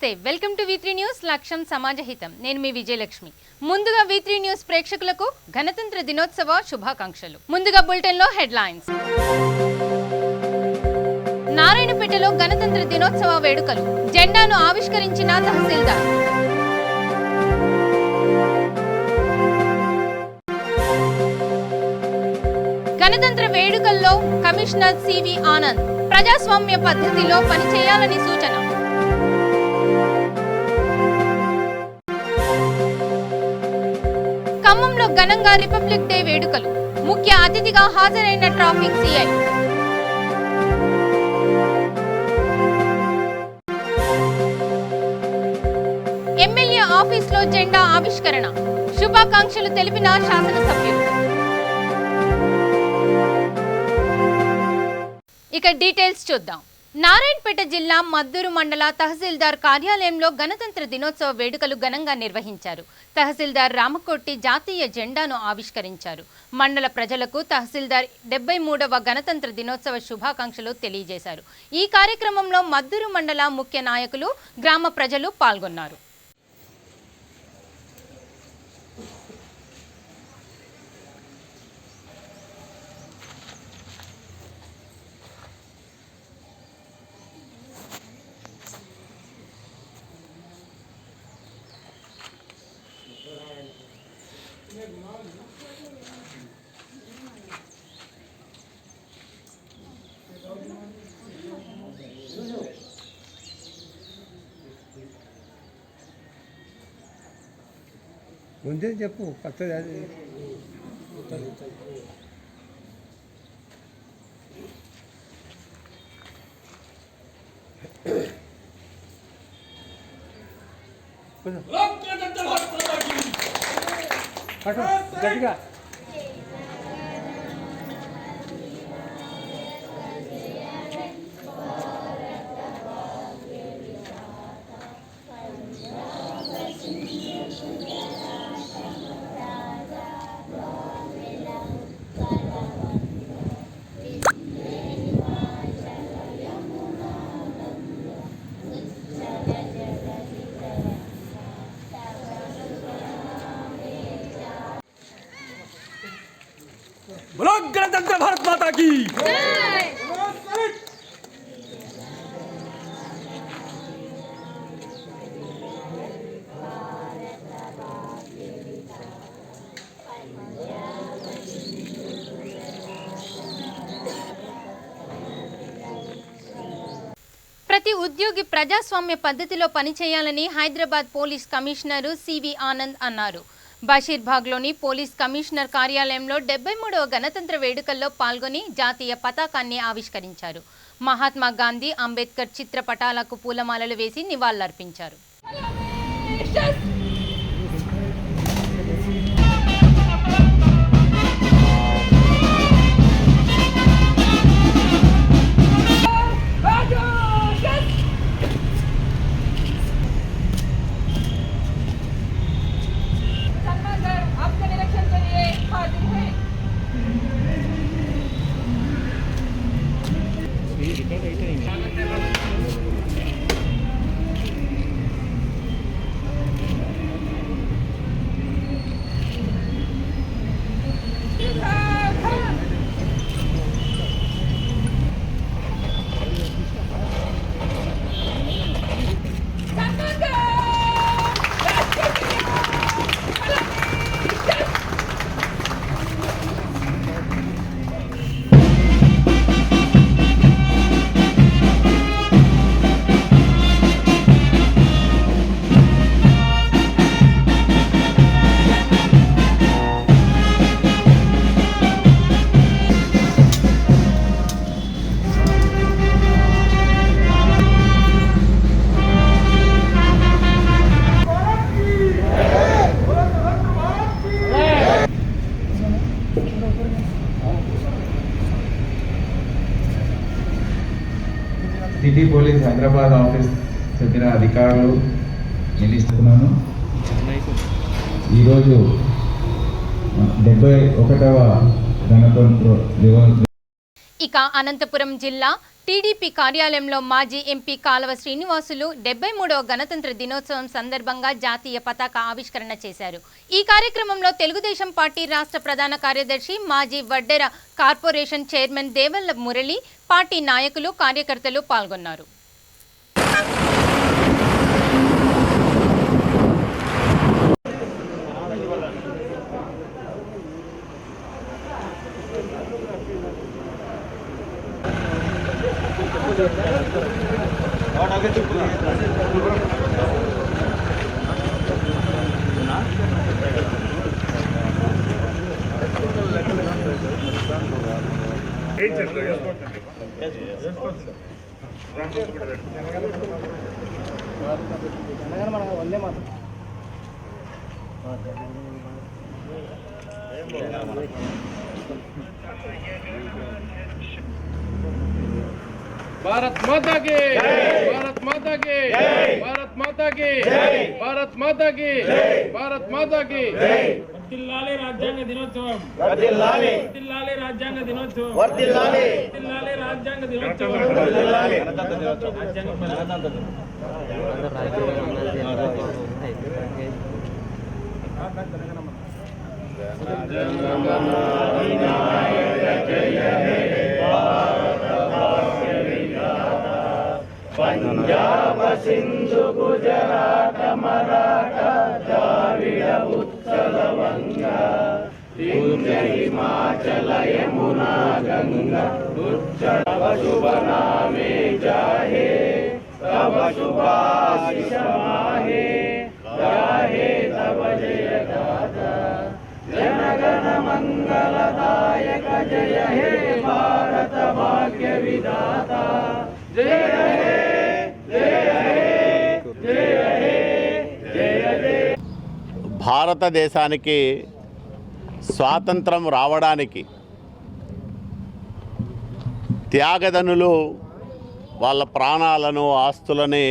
నమస్తే, welcome to V3 news. లక్ష్యం సమాజహితం. నేను మీ విజయలక్ష్మి. ముందుగా V3 న్యూస్ ప్రేక్షకులకు గణతంత్ర దినోత్సవ శుభాకాంక్షలు. ముందుగా బులెటిన్ లో హెడ్లైన్స్. నారాయణపేటలో గణతంత్ర దినోత్సవ వేడుకలు. జెండాను ఆవిష్కరించిన తహసీల్దార్. గణతంత్ర వేడుకల్లో కమిషనర్ CV ఆనంద్ ప్రజాస్వామ్య పద్ధతిలో పనిచేయాలని సూచన. ఖమ్మంలో ఘనంగా రిపబ్లిక్ డే వేడుకలు. ముఖ్య అతిథిగా హాజరైన ట్రాఫిక్ CI. ఎమ్మెల్యే ఆఫీసులో జెండా ఆవిష్కరణ. శుభాకాంక్షలు తెలిపిన శాసనసభ్యులు. ఇక డీటెయిల్స్ చూద్దాం. నారాయణపేట జిల్లా మద్దూరు మండల తహసీల్దార్ కార్యాలయంలో గణతంత్ర దినోత్సవ వేడుకలు ఘనంగా నిర్వహించారు. తహసీల్దార్ రామకోటి జాతీయ జెండాను ఆవిష్కరించారు. మండల ప్రజలకు తహసీల్దార్ 73వ గణతంత్ర దినోత్సవ శుభాకాంక్షలు తెలియజేశారు. ఈ కార్యక్రమంలో మద్దూరు మండల ముఖ్య నాయకులు, గ్రామ ప్రజలు పాల్గొన్నారు. ముందే చెప్పు కొత్తది అది. గట్టిగా बोलो गणतंत्र भारत माता की जय। ప్రతి ఉద్యోగి ప్రజాస్వామ్య పద్ధతిలో పనిచేయాలని Hyderabad police commissioner CV Anand అన్నారు. బషీర్బాగ్లోని పోలీస్ కమిషనర్ కార్యాలయంలో 73వ గణతంత్ర వేడుకల్లో పాల్గొని జాతీయ పతాకాన్ని ఆవిష్కరించారు. మహాత్మా గాంధీ, అంబేద్కర్ చిత్రపటాలకు పూలమాలలు వేసి నివాళులర్పించారు. సిటీ పోలీస్ హైదరాబాద్ ఆఫీస్ చెందిన అధికారులు నిలుస్తున్నాను. ఈరోజు 71వ గణతంత్ర దినోత్సవం ఇక అనంతపురం జిల్లా టీడీపీ కార్యాలయంలో మాజీ ఎంపీ కాలవ శ్రీనివాసులు 73వ గణతంత్ర దినోత్సవం సందర్భంగా జాతీయ పతాక ఆవిష్కరణ చేశారు. ఈ కార్యక్రమంలో తెలుగుదేశం పార్టీ రాష్ట్ర ప్రధాన కార్యదర్శి మాజీ వడ్డెర కార్పొరేషన్ చైర్మన్ దేవల్ల మురళి, పార్టీ నాయకులు, కార్యకర్తలు పాల్గొన్నారు. भारत माता की भारत माता की भारत माता की भारत माता की भारत माता की వర్ధిల్లాలి రాజ్యాంగ దినోత్సవం వర్ధిల్లాలి వర్ధిల్లాలి రాజ్యాంగ దినోత్సవం వర్ధిల్లాలి వర్ధిల్లాలి రాజ్యాంగ దినోత్సవం వర్ధిల్లాలి పంజాబ సింధు గుజరాత మరాఠ ద్రావిడ ఉత్కల వంగ వింధ్య హిమాచల యమునా గంగా ఉజ్జల శుభ నామే జాహే తవ శుభాశిష మాహే గాహే తవ జయ గాథా జనగణ మంగళదాయక జయ హే భారత భాగ్య విధాత జయ హే భారతదేశానికి స్వాతంత్రం రావడానికి త్యాగదనులు వాళ్ళ ప్రాణాలను, ఆస్తులని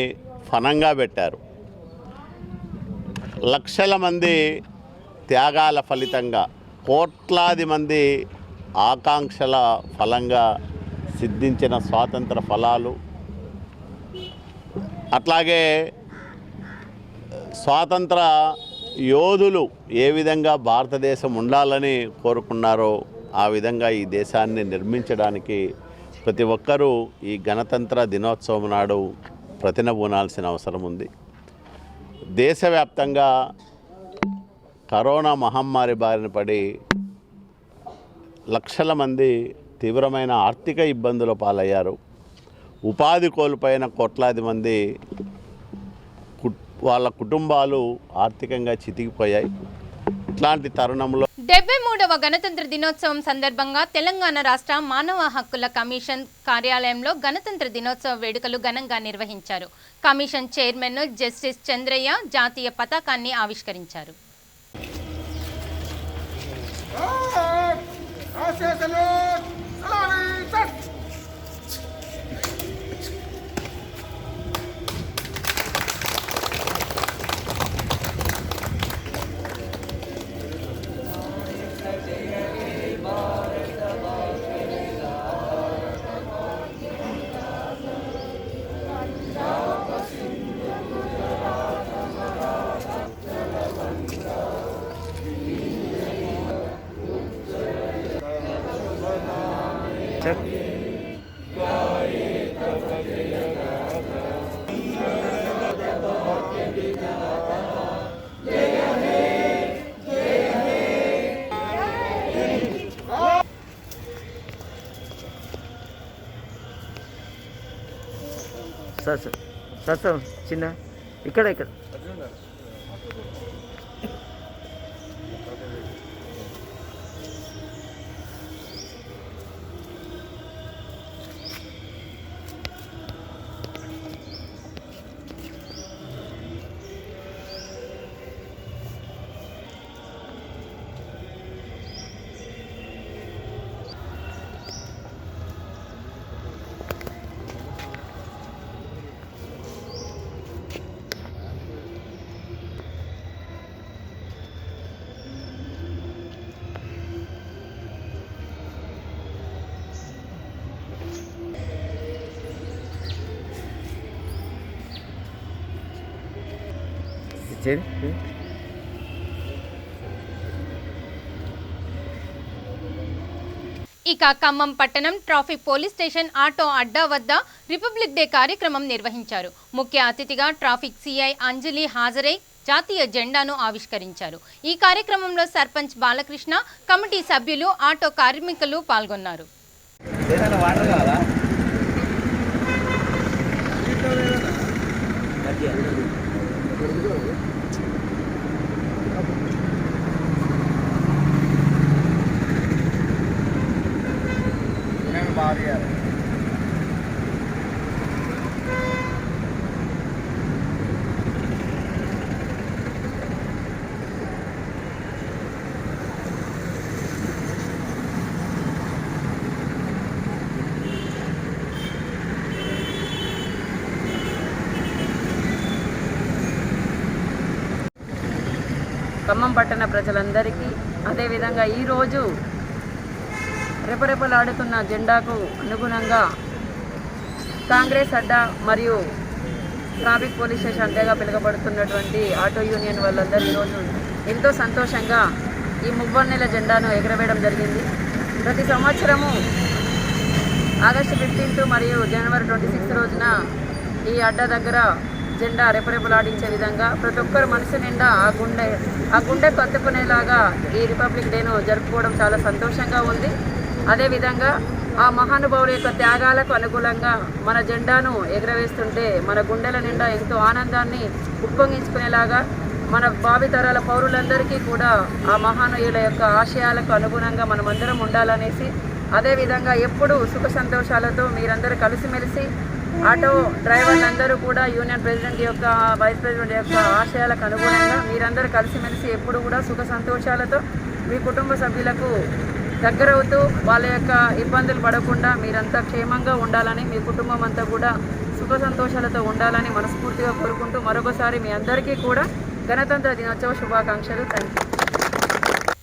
ఫనంగా పెట్టారు. లక్షల మంది త్యాగాల ఫలితంగా, కోట్లాది మంది ఆకాంక్షల ఫలంగా సిద్ధించిన స్వాతంత్ర ఫలాలు, అట్లాగే స్వాతంత్ర యోధులు ఏ విధంగా భారతదేశం ఉండాలని కోరుకున్నారో ఆ విధంగా ఈ దేశాన్ని నిర్మించడానికి ప్రతి ఒక్కరూ ఈ గణతంత్ర దినోత్సవం నాడు ప్రతినబూనాల్సిన అవసరం ఉంది. దేశవ్యాప్తంగా కరోనా మహమ్మారి బారిన పడి లక్షల మంది తీవ్రమైన ఆర్థిక ఇబ్బందుల పాలయ్యారు. ఉపాధి కోల్పోయిన కోట్లాది మంది వాళ్ళ కుటుంబాలు ఆర్థికంగా చితికిపోయాయి. ఇట్లాంటి తరుణంలో 73వ గణతంత్ర దినోత్సవం సందర్భంగా తెలంగాణ రాష్ట్ర మానవ హక్కుల కమిషన్ కార్యాలయంలో గణతంత్ర దినోత్సవ వేడుకలు ఘనంగా నిర్వహించారు. కమిషన్ చైర్మన్ జస్టిస్ చంద్రయ్య జాతీయ పతాకాన్ని ఆవిష్కరించారు. సార్ చిన్న ఇక్కడ చేయి. ఇక ఖమ్మం పట్టణం ట్రాఫిక్ పోలీస్ స్టేషన్ ఆటో అడ్డా వద్ద రిపబ్లిక్ డే కార్యక్రమం నిర్వహించారు. ముఖ్య అతిథిగా ట్రాఫిక్ సిఐ అంజలి హాజరై జాతీయ జెండాను ఆవిష్కరించారు. ఈ కార్యక్రమంలో సర్పంచ్ బాలకృష్ణ, కమిటీ సభ్యులు, ఆటో కార్మికులు పాల్గొన్నారు. ఖమ్మం పట్టణ ప్రజలందరికీ, అదేవిధంగా ఈరోజు రెపరెపలాడుతున్న జెండాకు అనుగుణంగా కాంగ్రెస్ అడ్డా మరియు ట్రాఫిక్ పోలీస్ స్టేషన్ అడ్డాగా పిలువబడుతున్నటువంటి ఆటో యూనియన్ వాళ్ళందరూ ఈరోజు ఎంతో సంతోషంగా ఈ మువ్వన్నెల జెండాను ఎగరవేయడం జరిగింది. ప్రతి సంవత్సరము ఆగస్టు 15 మరియు జనవరి 26 రోజున ఈ అడ్డా దగ్గర జెండా రెపరెపలాడించే విధంగా ప్రతి ఒక్కరు మనసు నిండా ఆ గుండె కత్తుకునేలాగా ఈ రిపబ్లిక్ డేను జరుపుకోవడం చాలా సంతోషంగా ఉంది. అదేవిధంగా ఆ మహానుభావుల యొక్క త్యాగాలకు అనుకూలంగా మన జెండాను ఎగరవేస్తుంటే మన గుండెల నిండా ఎంతో ఆనందాన్ని ఉప్పొంగించుకునేలాగా మన భావితరాల పౌరులందరికీ కూడా ఆ మహానీయుల యొక్క ఆశయాలకు అనుగుణంగా మనమందరం ఉండాలనేసి, అదేవిధంగా ఎప్పుడూ సుఖ సంతోషాలతో మీరందరూ కలిసిమెలిసి ఆటో డ్రైవర్లందరూ కూడా యూనియన్ ప్రెసిడెంట్ యొక్క, వైస్ ప్రెసిడెంట్ యొక్క ఆశయాలకు అనుగుణంగా మీరందరూ కలిసిమెలిసి ఎప్పుడు కూడా సుఖ సంతోషాలతో మీ కుటుంబ సభ్యులకు దగ్గరవుతూ వాళ్ళ యొక్క ఇబ్బందులు పడకుండా మీరంతా క్షేమంగా ఉండాలని, మీ కుటుంబం అంతా కూడా సుఖ సంతోషాలతో ఉండాలని మనస్ఫూర్తిగా కోరుకుంటూ మరొకసారి మీ అందరికీ కూడా గణతంత్ర దినోత్సవ శుభాకాంక్షలు. Thank you.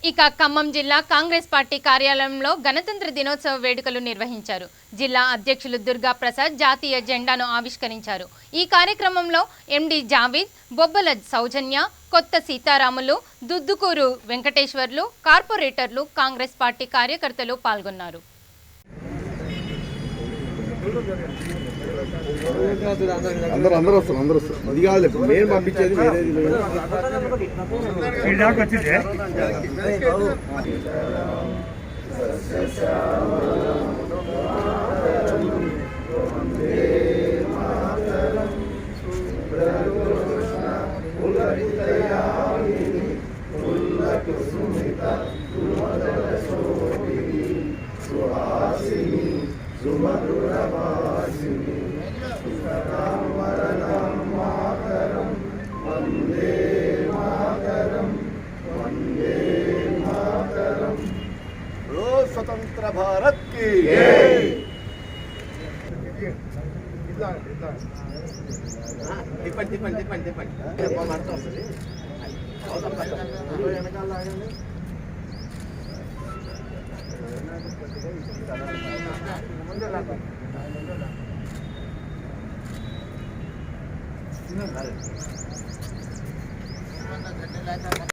ఇక ఖమ్మం జిల్లా కాంగ్రెస్ పార్టీ కార్యాలయంలో గణతంత్ర దినోత్సవ వేడుకలు నిర్వహించారు. జిల్లా అధ్యక్షులు దుర్గా ప్రసాద్ జాతీయ జెండాను ఆవిష్కరించారు. ఈ కార్యక్రమంలో ఎండి జావీద్, బొబ్బల సౌజన్య, కొత్త సీతారాములు, దుద్దుకూరు వెంకటేశ్వర్లు, కార్పొరేటర్లు, కాంగ్రెస్ పార్టీ కార్యకర్తలు పాల్గొన్నారు. అందరూ వస్తారు. అది కాదు నేను పంపించేది स्वतंत्र भारत की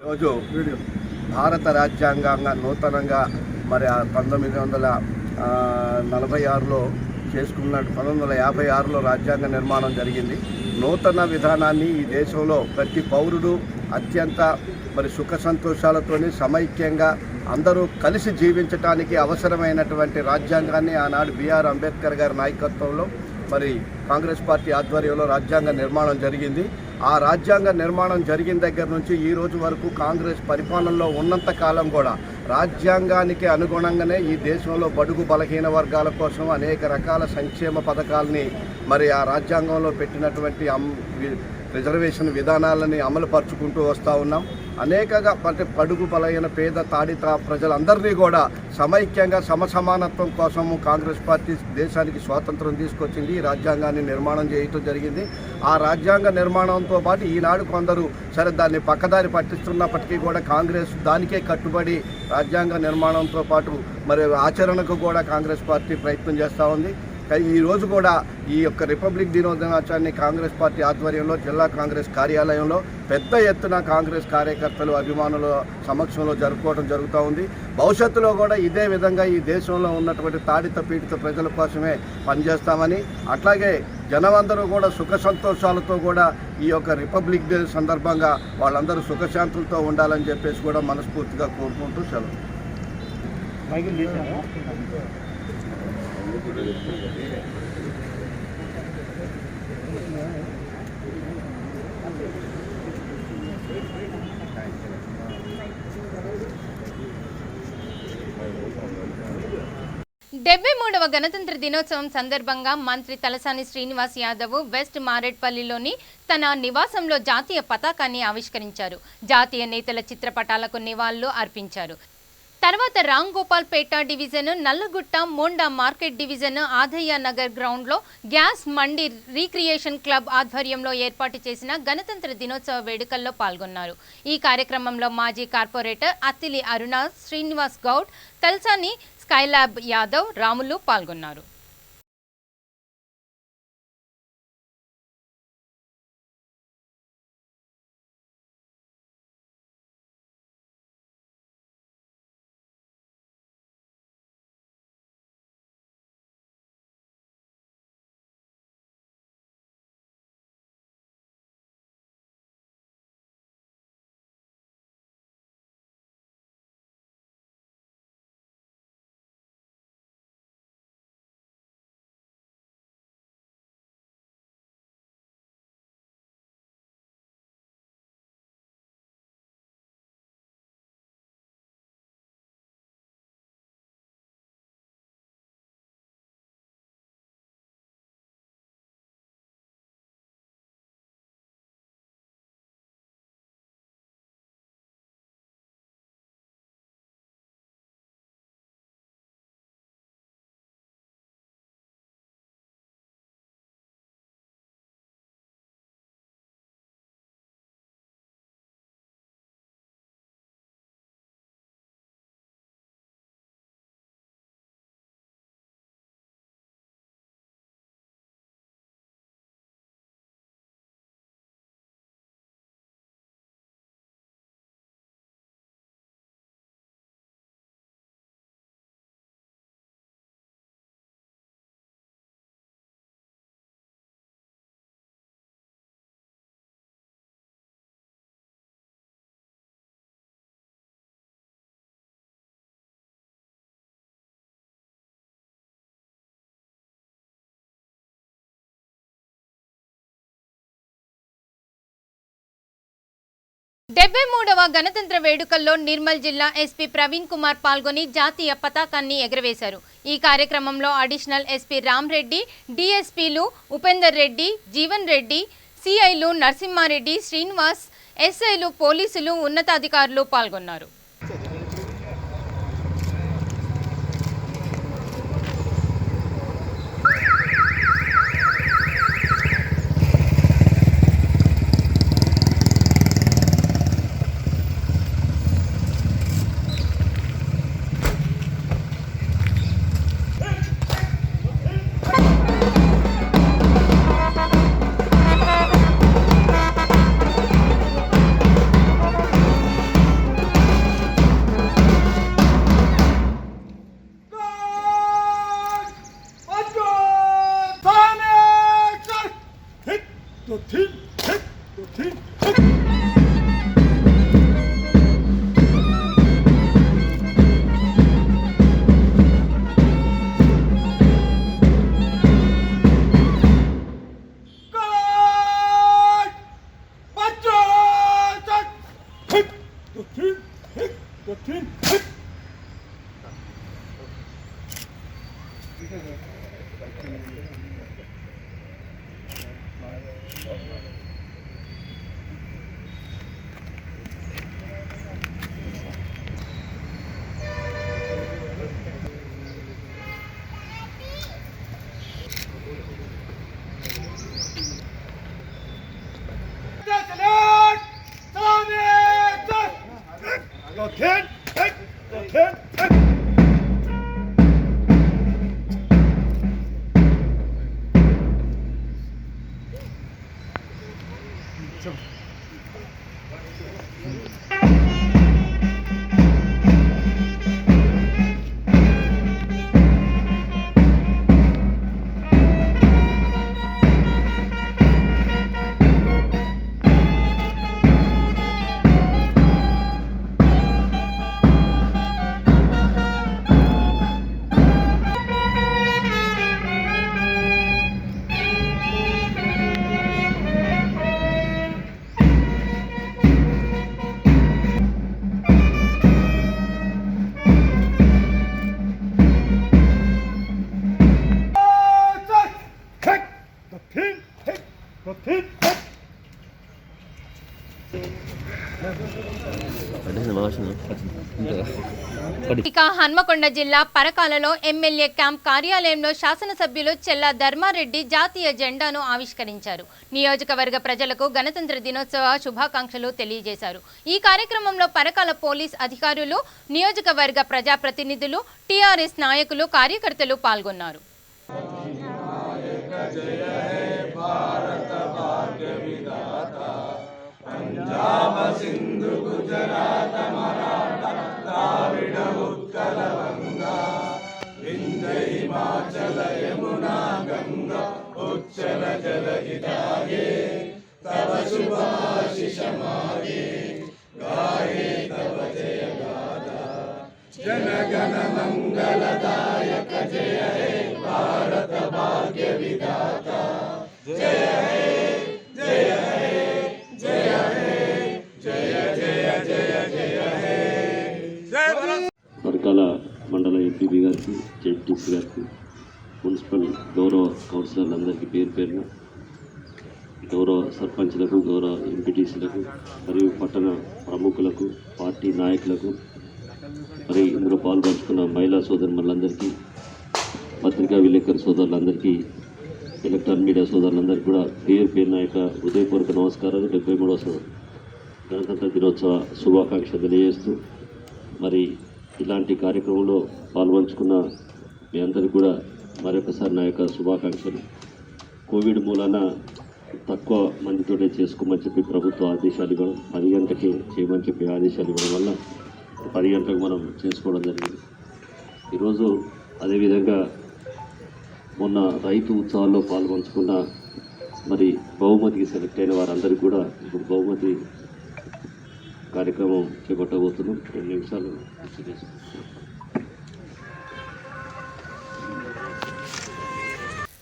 రోజు భారత రాజ్యాంగంగా నూతనంగా మరి 1946లో చేసుకున్నట్టు 1956లో రాజ్యాంగ నిర్మాణం జరిగింది. నూతన విధానాన్ని ఈ దేశంలో ప్రతి పౌరుడు అత్యంత మరి సుఖ సంతోషాలతోని సమైక్యంగా అందరూ కలిసి జీవించడానికి అవసరమైనటువంటి రాజ్యాంగాన్ని ఆనాడు బిఆర్ అంబేద్కర్ గారి నాయకత్వంలో మరి కాంగ్రెస్ పార్టీ ఆధ్వర్యంలో రాజ్యాంగ నిర్మాణం జరిగింది. ఆ రాజ్యాంగ నిర్మాణం జరిగిన దగ్గర నుంచి ఈ రోజు వరకు కాంగ్రెస్ పరిపాలనలో ఉన్నంత కాలం కూడా రాజ్యాంగానికి అనుగుణంగానే ఈ దేశంలో బడుగు బలహీన వర్గాల కోసం అనేక రకాల సంక్షేమ పథకాలని మరి ఆ రాజ్యాంగంలో పెట్టినటువంటి రిజర్వేషన్ విధానాలని అమలుపరుచుకుంటూ వస్తూ ఉన్నాం. అనేకగా పడుగు బలైన పేద తాడిత ప్రజలందరినీ కూడా సమైక్యంగా సమసమానత్వం కోసము కాంగ్రెస్ పార్టీ దేశానికి స్వాతంత్రం తీసుకొచ్చింది. ఈ రాజ్యాంగాన్ని నిర్మాణం చేయటం జరిగింది. ఆ రాజ్యాంగ నిర్మాణంతో పాటు ఈనాడు కొందరు సరే దాన్ని పక్కదారి పట్టిస్తున్నప్పటికీ కూడా కాంగ్రెస్ దానికే కట్టుబడి రాజ్యాంగ నిర్మాణంతో పాటు మరి ఆచరణకు కూడా కాంగ్రెస్ పార్టీ ప్రయత్నం చేస్తూ ఉంది. ఈరోజు కూడా ఈ యొక్క రిపబ్లిక్ దినోత్సవాన్ని కాంగ్రెస్ పార్టీ ఆధ్వర్యంలో జిల్లా కాంగ్రెస్ కార్యాలయంలో పెద్ద ఎత్తున కాంగ్రెస్ కార్యకర్తలు అభిమానుల సమక్షంలో జరుపుకోవడం జరుగుతూ ఉంది. భవిష్యత్తులో కూడా ఇదే విధంగా ఈ దేశంలో ఉన్నటువంటి తాడిత పీడిత ప్రజల కోసమే పనిచేస్తామని, అట్లాగే జనమందరూ కూడా సుఖ సంతోషాలతో కూడా ఈ యొక్క రిపబ్లిక్ డే సందర్భంగా వాళ్ళందరూ సుఖశాంతులతో ఉండాలని చెప్పేసి కూడా మనస్ఫూర్తిగా కోరుకుంటూ సెలవు. డెబ్బై గణతంత్ర దినోత్సవం సందర్భంగా మంత్రి తలసాని శ్రీనివాస్ యాదవ్ వెస్ట్ మారేడ్పల్లిలోని తన నివాసంలో జాతీయ పతాకాన్ని ఆవిష్కరించారు. జాతీయ నేతల చిత్రపటాలకు నివాళులు అర్పించారు. తర్వాత Ram Gopal Peta division, Nallagutta, Monda market division, Adayya Nagar గ్రౌండ్లో గ్యాస్ మండి రీక్రియేషన్ క్లబ్ ఆధ్వర్యంలో ఏర్పాటు చేసిన గణతంత్ర దినోత్సవ వేడుకల్లో పాల్గొన్నారు. ఈ కార్యక్రమంలో మాజీ కార్పొరేటర్ అత్తిలి అరుణ, శ్రీనివాస్ గౌడ్, తల్సాని, స్కైలాబ్ యాదవ్, రాములు పాల్గొన్నారు. గణతంత్ర వేడుకల్లో నిర్మల్ జిల్లా ఎస్పీ ప్రవీణ్ కుమార్ పాల్గొని జాతీయ పతాకాన్ని ఎగరవేశారు. ఈ కార్యక్రమంలో అడిషనల్ ఎస్పీ రామ్ రెడ్డి, డిఎస్పీలు ఉపేందర్ రెడ్డి, జీవన్ రెడ్డి, సిఐలు నరసింహారెడ్డి, శ్రీనివాస్, ఎస్ఐలు, పోలీసులు, ఉన్నతాధికారులు పాల్గొన్నారు. ఇక హన్మకొండ జిల్లా పరకాలలో ఎమ్మెల్యే క్యాంప్ కార్యాలయంలో శాసనసభ్యులు చెల్లా ధర్మారెడ్డి జాతీయ జెండాను ఆవిష్కరించారు. నియోజకవర్గ ప్రజలకు గణతంత్ర దినోత్సవ శుభాకాంక్షలు తెలియజేశారు. ఈ కార్యక్రమంలో పరకాల పోలీస్ అధికారులు, నియోజకవర్గ ప్రజాప్రతినిధులు, టీఆర్ఎస్ నాయకులు, కార్యకర్తలు పాల్గొన్నారు. పంజాబ సింధు గుజరాత మరాఠ ద్రావిడ ఉత్కల వంగా వింధ్య హిమాచల యమునా గంగా ఉచ్చల జలధితాగే తవ శుభాశిష మాగే గాయే తవ జయ గాథా జనగణ మంగళదాయక జయ హే భారత భాగ్య విధాత జయ హే జయ హే పరకాల మండల ఎంపీపీ గారికి, జెడ్పీసీ గారికి, మున్సిపల్ గౌరవ కౌన్సిలర్లందరికీ పేరు పేరున, గౌరవ సర్పంచ్లకు, గౌరవ ఎంపీటీసీలకు మరియు పట్టణ ప్రముఖులకు, పార్టీ నాయకులకు, మరి ఇందులో పాల్పంచుకున్న మహిళా సోదరులందరికీ, పత్రికా విలేకరు సోదరులందరికీ, ఎలక్ట్రానిక్ మీడియా సోదరులందరికీ కూడా పేరు పేరున యొక్క హృదయపూర్వక నమస్కారాలు. 73వ గణతంత్ర దినోత్సవ శుభాకాంక్షలు తెలియజేస్తూ, మరి ఇలాంటి కార్యక్రమంలో పాల్పంచుకున్న మీ అందరికీ కూడా మరొకసారి నా యొక్క శుభాకాంక్షలు. కోవిడ్ మూలాన తక్కువ మందితోనే చేసుకోమని చెప్పి ప్రభుత్వ ఆదేశాలు ఇవ్వడం, 10 గంటలకే చేయమని చెప్పి ఆదేశాలు ఇవ్వడం వల్ల 10 గంటలకు మనం చేసుకోవడం జరిగింది. ఈరోజు అదేవిధంగా మొన్న రైతు ఉత్సవాల్లో పాల్పంచుకున్న మరి బహుమతికి సెలెక్ట్ అయిన వారందరికీ కూడా ఇప్పుడు బహుమతి కార్యక్రమం చేపట్టబోతున్నాం. 2 నిమిషాలు పూర్తి చేసుకుంటాం.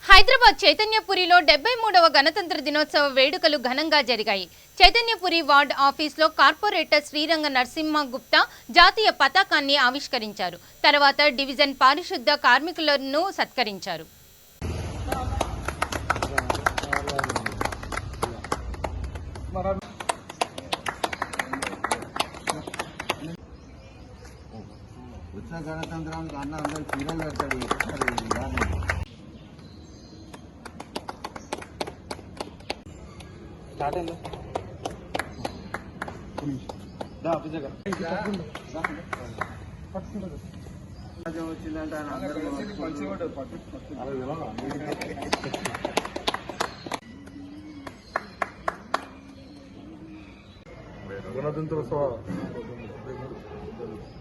హైదరాబాద్ చైతన్యపురిలో 73వ గణతంత్ర దినోత్సవ వేడుకలు ఘనంగా జరిగాయి. చైతన్యపురి వార్డ్ ఆఫీస్లో కార్పొరేటర్ శ్రీరంగ నరసింహ గుప్తా జాతీయ పతాకాన్ని ఆవిష్కరించారు. తర్వాత డివిజన్ పారిశుద్ధ కార్మికులను సత్కరించారు. గణతంత్రానికి అన్న అందరు చీరలు పెడతాడు. స్టార్ట్ అయింది వచ్చిందంటే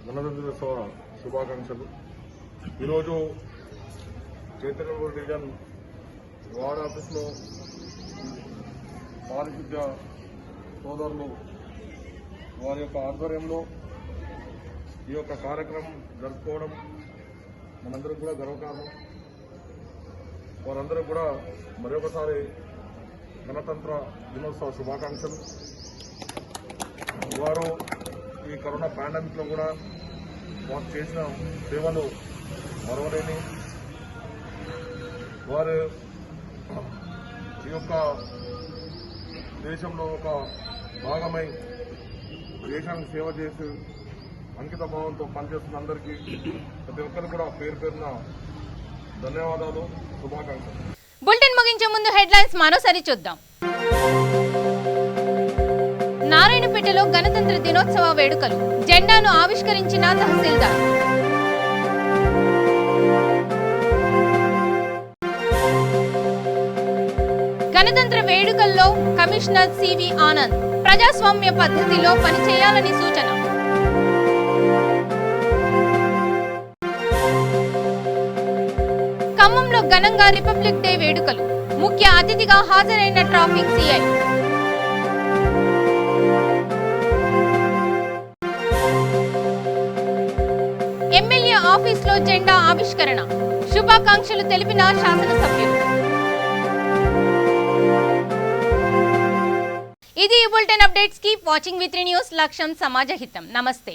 గణతంత్రోత్సవ శుభాకాంక్షలు. ఈరోజు చైతన్యపురి డివిజన్ వార్డ్ ఆఫీస్లో పారిశుద్ధ్య సోదరులు వారి యొక్క ఆధ్వర్యంలో ఈ యొక్క కార్యక్రమం జరుపుకోవడం మనందరం కూడా గర్వకారణం. వారందరూ కూడా మరొకసారి గణతంత్ర దినోత్సవ శుభాకాంక్షలు. వారు ఈ కరోనా పాండమిక్లో కూడా వారు చేసిన సేవలు మరవలేని. వారు ఈ యొక్క దేశంలో ఒక భాగమై దేశానికి సేవ చేసి అంకిత భావంతో పనిచేస్తున్న అందరికీ ప్రతి ఒక్కరు కూడా పేరు పేరున ధన్యవాదాలు, శుభాకాంక్షలు. బులెటిన్ ముగించే ముందు హెడ్లైన్స్ మరోసారి చూద్దాం. నారాయణపేటలో గణతంత్ర దినోత్సవ వేడుకలు, జెండాను ఆవిష్కరించిన తహసీల్దార్. గణతంత్ర వేడుకల్లో కమిషనర్ సివి ఆనంద్ ప్రజాస్వామ్య పద్ధతిలో పనిచేయాలని సూచన. ఖమ్మంలో ఘనంగా రిపబ్లిక్ డే వేడుకలు, ముఖ్య అతిథిగా హాజరైన ట్రాఫిక్ సిఐ. ఎమ్మెల్యే ఆఫీస్లో జెండా ఆవిష్కరణ, శుభాకాంక్షలు తెలిపిన శాసనసభ్యులు. ఇది ఈ bulletin updates. Keep watching V3 news. లక్ష్యం సమాజ హితం. నమస్తే.